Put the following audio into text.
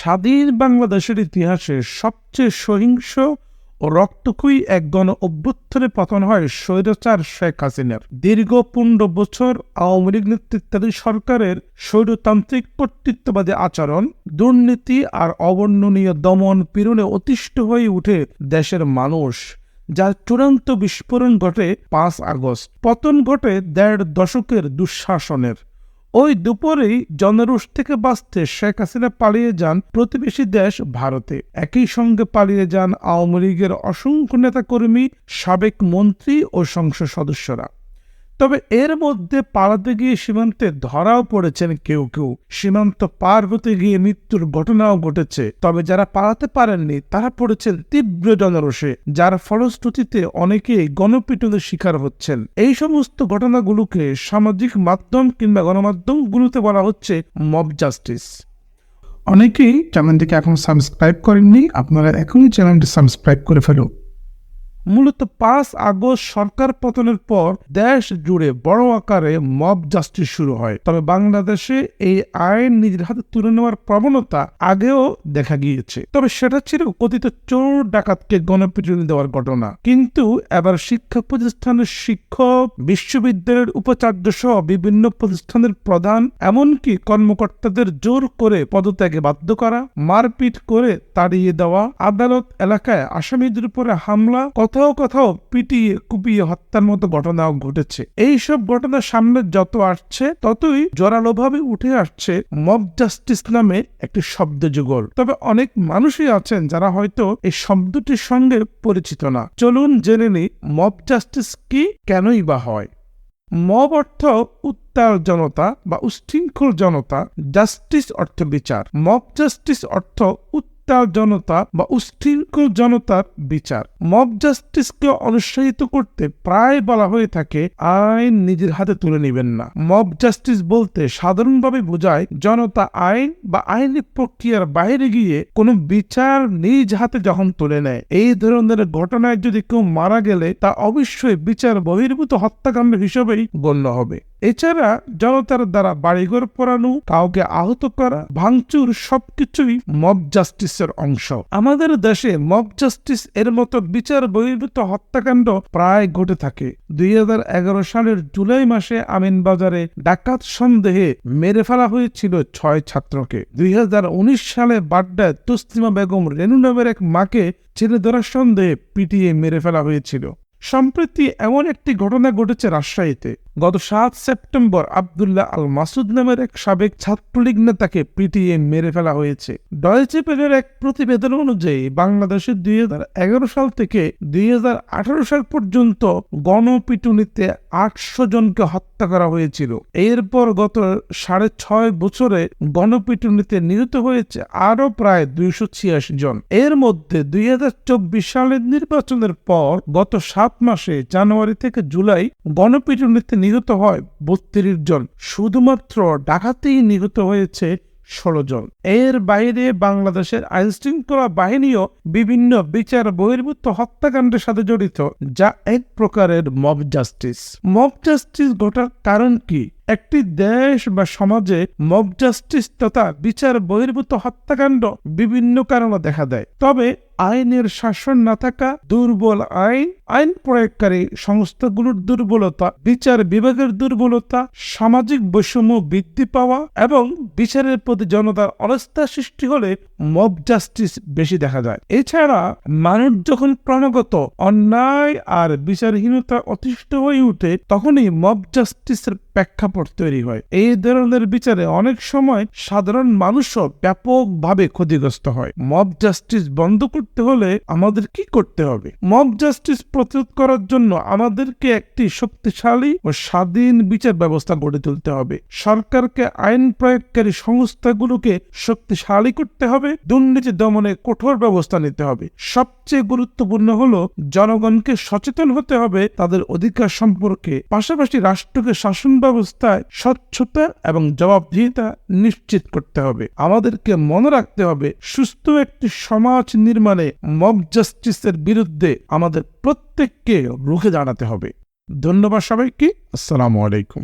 স্বাধীন বাংলাদেশের ইতিহাসে সবচেয়ে সহিংস ও রক্তক্ষয়ী এক গণ অভ্যুত্থানে পতন হয় স্বৈরাচার শেখ হাসিনার। দীর্ঘ 15 বছর আওয়ামী লীগ নেতৃত্বাধীন সরকারের স্বৈরতান্ত্রিক কর্তৃত্ববাদী আচরণ, দুর্নীতি আর অবর্ণনীয় দমন পীড়নে অতিষ্ঠ হয়ে উঠে দেশের মানুষ, যার চূড়ান্ত বিস্ফোরণ ঘটে 5 আগস্ট। পতন ঘটে 1.5 দশকের দুঃশাসনের। ওই দুপুরেই জনরোষ থেকে বাঁচতে শেখ হাসিনা পালিয়ে যান প্রতিবেশী দেশ ভারতে। একই সঙ্গে পালিয়ে যান আওয়ামী লীগের অসংখ্য নেতাকর্মী, সাবেক মন্ত্রী ও সংসদ সদস্যরা। তবে এর মধ্যে পালাতে গিয়ে সীমান্তে ধরাও পড়েছেন কেউ কেউ। সীমান্ত পার হতে গিয়ে মৃত্যুর ঘটনাও ঘটেছে। তবে যারা পালাতে পারেননি তারা পড়েছেন তীব্র জনরোষে, যার ফলশ্রুতিতে অনেকেই গণপিটুনির শিকার হচ্ছেন। এই সমস্ত ঘটনাগুলোকে সামাজিক মাধ্যম কিংবা গণমাধ্যমগুলোতে বলা হচ্ছে মব জাস্টিস। অনেকেই চ্যানেলটিকে এখন সাবস্ক্রাইব করেননি, আপনারা এখনই চ্যানেলটি সাবস্ক্রাইব করে ফেলুন। মূলত 5 আগস্ট সরকার পতনের পর দেশ জুড়ে বড় আকারে মব জাস্টিস শুরু হয়। তবে বাংলাদেশে এই আইন নিজের হাতে তুলে নেওয়ার প্রবণতা আগেও দেখা গিয়েছে। তবে সেটা ছিল কথিত চোর ডাকাতকে গণপিটুনি দেওয়ার ঘটনা। কিন্তু এবার শিক্ষা প্রতিষ্ঠানের শিক্ষক, বিশ্ববিদ্যালয়ের উপাচার্য সহ বিভিন্ন প্রতিষ্ঠানের প্রধান, এমনকি কর্মকর্তাদের জোর করে পদত্যাগে বাধ্য করা, মারপিট করে তাড়িয়ে দেওয়া, আদালত এলাকায় আসামিদের উপরে হামলা, কোথাও পিটিয়ে কুপিয়ে হত্যার মতো ঘটনাও ঘটেছে। এইসব ঘটনা সামনে যত আসছে ততই জোরালোভাবে উঠে আসছে মব জাস্টিস নামে একটি শব্দ যুগল। তবে অনেক মানুষই আছেন যারা হয়তো এই শব্দটির সঙ্গে পরিচিত না। চলুন জেনে নিই মব জাস্টিস কি, কেনই বা হয়। মব অর্থ উত্তাল জনতা বা উচ্ছৃঙ্খল জনতা, জাস্টিস অর্থ বিচার। মব জাস্টিস অর্থ উত্তাল জনতা বা উচ্ছৃঙ্খল জনতার বিচার। মব জাস্টিসকে অনুৎসাহিত করতে প্রায় বলা হয়ে থাকে আইন নিজের হাতে তুলে নেবেন না। মব জাস্টিস বলতে সাধারণভাবে বোঝায় জনতা আইন বা আইনি প্রক্রিয়ার বাইরে গিয়ে কোনো বিচার নিজ হাতে যখন তুলে নেয়। এই ধরনের ঘটনায় যদি কেউ মারা গেলে তা অবশ্যই বিচার বহির্ভূত হত্যাকাণ্ড হিসেবেই গণ্য হবে। এছাড়া জনতার দ্বারা বাড়িঘর পোড়ানো, কাউকে আহত করা, ভাঙচুর সবকিছুই মব জাস্টিসের অংশ। আমাদের দেশে মব জাস্টিস এর মতো বিচার বহির্ভূত হত্যাকাণ্ড প্রায় ঘটে থাকে। 2011 সালের জুলাই মাসে আমিনবাজারে ডাকাত সন্দেহে মেরে ফেলা হয়েছিল 6 ছাত্রকে। 2019 সালে বাড্ডায় তসলিমা বেগম রেনু নামের এক মাকে ছেলে ধরার সন্দেহে পিটিয়ে মেরে ফেলা হয়েছিল। সম্প্রতি এমন একটি ঘটনা ঘটেছে রাজশাহীতে। গত 7 সেপ্টেম্বর আব্দুল্লাহ আল মাসুদ নামের এক সাবেক ছাত্রলীগ নেতাকে পিটিয়ে মেরে ফেলা হয়েছে। ডয়েচে ভেলের এক প্রতিবেদন অনুযায়ী বাংলাদেশে 2011 সাল থেকে 2018 সাল পর্যন্ত গণপিটুনিতে 800 জনকে হত্যা করা হয়েছিল। এরপর গত 6.5 বছরে গণপিটুনিতে নিহত হয়েছে আরো প্রায় 286 জন। এর মধ্যে 2024 সালের নির্বাচনের পর গত 7 মাসে জানুয়ারি থেকে জুলাই গণপিটুনিতে নিহত হয় 32 জন। শুধুমাত্র ডাকাতেই নিহত হয়েছে 16 জন। এর বাইরে বাংলাদেশের আইনশৃঙ্খলা বাহিনীও বিভিন্ন বিচার বহির্ভূত হত্যাকাণ্ডের সাথে জড়িত, যা এক প্রকারের মব জাস্টিস। মব জাস্টিস ঘটার কারণ কি? একটি দেশ বা সমাজে মব জাস্টিস তথা বিচার বহির্ভূত হত্যাকাণ্ড বিভিন্ন কারণে দেখা দেয়। তবে আইনের শাসন না থাকা, দুর্বল আইন প্রয়োগকারী সংস্থাগুলোর দুর্বলতা, বিচার বিভাগের দুর্বলতা, সামাজিক বৈষম্য বৃদ্ধি পাওয়া এবং বিচারের প্রতি জনতার অনাস্থা সৃষ্টি হলে মব জাস্টিস বেশি দেখা যায়। এছাড়া মানুষ যখন ক্রমাগত অন্যায় আর বিচারহীনতা অতিষ্ঠ হয়ে উঠে তখনই মব জাস্টিসের প্রেক্ষাপট তৈরি হয়। এই ধরনের বিচারে অনেক সময় সাধারণ মানুষও ব্যাপকভাবে ক্ষতিগ্রস্ত হয়। মব জাস্টিস বন্ধ করতে হলে আমাদের কি করতে হবে? মব জাস্টিস প্রতিরোধ করার জন্য আমাদেরকে একটি শক্তিশালী ও স্বাধীন বিচার ব্যবস্থা গড়ে তুলতে হবে। সরকারকে আইন প্রয়োগকারী সংস্থাগুলোকে শক্তিশালী করতে হবে। দুর্নীতি দমনে কঠোর ব্যবস্থা নিতে হবে। সবচেয়ে গুরুত্বপূর্ণ হলো জনগণকে সচেতন হতে হবে তাদের অধিকার সম্পর্কে। পাশাপাশি রাষ্ট্রকে শাসন ব্যবস্থায় স্বচ্ছতা এবং জবাবদিহিতা নিশ্চিত করতে হবে। আমাদেরকে মনে রাখতে হবে সুস্থ একটি সমাজ নির্মাণে মব জাস্টিসের বিরুদ্ধে আমাদের প্রত্যেককে রুখে দাঁড়াতে হবে। ধন্যবাদ সবাইকে। আসসালামু আলাইকুম।